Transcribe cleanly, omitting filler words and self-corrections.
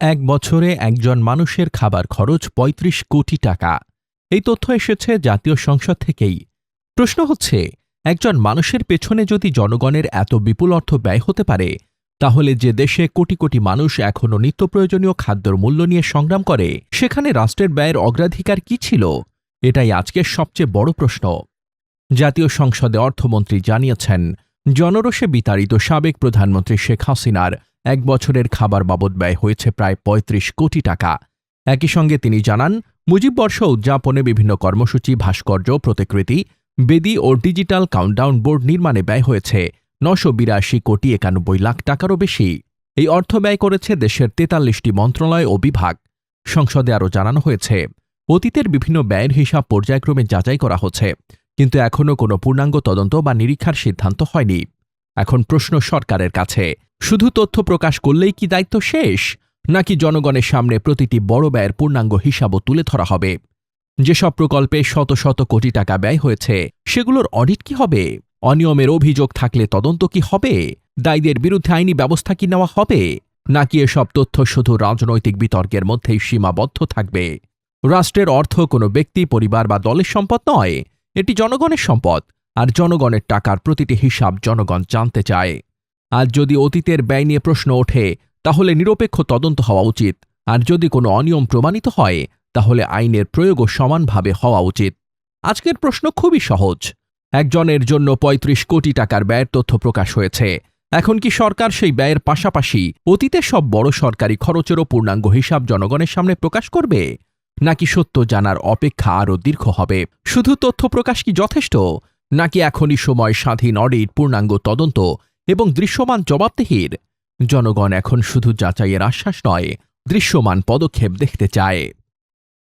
এক বছরে একজন মানুষের খাবার খরচ ৩৫ কোটি টাকা। এই তথ্য এসেছে জাতীয় সংসদ থেকেই। প্রশ্ন হচ্ছে, একজন মানুষের পেছনে যদি জনগণের এত বিপুল অর্থ ব্যয় হতে পারে, তাহলে যে দেশে কোটি কোটি মানুষ এখনও নিত্য প্রয়োজনীয় খাদ্যর মূল্য নিয়ে সংগ্রাম করে, সেখানে রাষ্ট্রের ব্যয়ের অগ্রাধিকার কি ছিল? এটাই আজকের সবচেয়ে বড় প্রশ্ন। জাতীয় সংসদে অর্থমন্ত্রী জানিয়েছেন, জনরোষে বিতাড়িত সাবেক প্রধানমন্ত্রী শেখ হাসিনার এক বছরের খাবার বাবদ ব্যয় হয়েছে প্রায় ৩৫ কোটি টাকা। একই সঙ্গে তিনি জানান, মুজিব বর্ষ উদযাপনে বিভিন্ন কর্মসূচি, ভাস্কর্য, প্রতিকৃতি, বেদি ও ডিজিটাল কাউন্টডাউন বোর্ড নির্মাণে ব্যয় হয়েছে ৯৮২ কোটি ৯১ লাখ টাকারও বেশি। এই অর্থ ব্যয় করেছে দেশের ৪৩টি মন্ত্রণালয় ও বিভাগ। সংসদে আরও জানানো হয়েছে, অতীতের বিভিন্ন ব্যয়ের হিসাব পর্যায়ক্রমে যাচাই করা হচ্ছে, কিন্তু এখনও কোনো পূর্ণাঙ্গ তদন্ত বা নিরীক্ষার সিদ্ধান্ত হয়নি। এখন প্রশ্ন সরকারের কাছে, শুধু তথ্য প্রকাশ করলেই কি দায়িত্ব শেষ, নাকি জনগণের সামনে প্রতিটি বড় ব্যয়ের পূর্ণাঙ্গ হিসাবও তুলে ধরা হবে? যেসব প্রকল্পে শত শত কোটি টাকা ব্যয় হয়েছে, সেগুলোর অডিট কি হবে? অনিয়মের অভিযোগ থাকলে তদন্ত কি হবে? দায়ীদের বিরুদ্ধে আইনি ব্যবস্থা কি নেওয়া হবে, নাকি এসব তথ্য শুধু রাজনৈতিক বিতর্কের মধ্যেই সীমাবদ্ধ থাকবে? রাষ্ট্রের অর্থ কোনো ব্যক্তি, পরিবার বা দলের সম্পদ নয়, এটি জনগণের সম্পদ, আর জনগণের টাকার প্রতিটি হিসাব জনগণ জানতে চায়। আজ যদি অতীতের ব্যয় নিয়ে প্রশ্ন ওঠে, তাহলে নিরপেক্ষ তদন্ত হওয়া উচিত, আর যদি কোনো অনিয়ম প্রমাণিত হয়, তাহলে আইনের প্রয়োগও সমানভাবে হওয়া উচিত। আজকের প্রশ্ন খুবই সহজ। একজনের জন্য ৩৫ কোটি টাকার ব্যয়ের তথ্য প্রকাশ হয়েছে। এখন কি সরকার সেই ব্যয়ের পাশাপাশি অতীতের সব বড় সরকারি খরচেরও পূর্ণাঙ্গ হিসাব জনগণের সামনে প্রকাশ করবে, নাকি সত্য জানার অপেক্ষা আরও দীর্ঘ হবে? শুধু তথ্য প্রকাশ কি যথেষ্ট, নাকি এখনই সময় স্বাধীন অডিট, পূর্ণাঙ্গ তদন্ত এবং দৃশ্যমান জবাবদিহির? জনগণ এখন শুধু যাচাইয়ের আশ্বাস নয়, দৃশ্যমান পদক্ষেপ দেখতে চায়।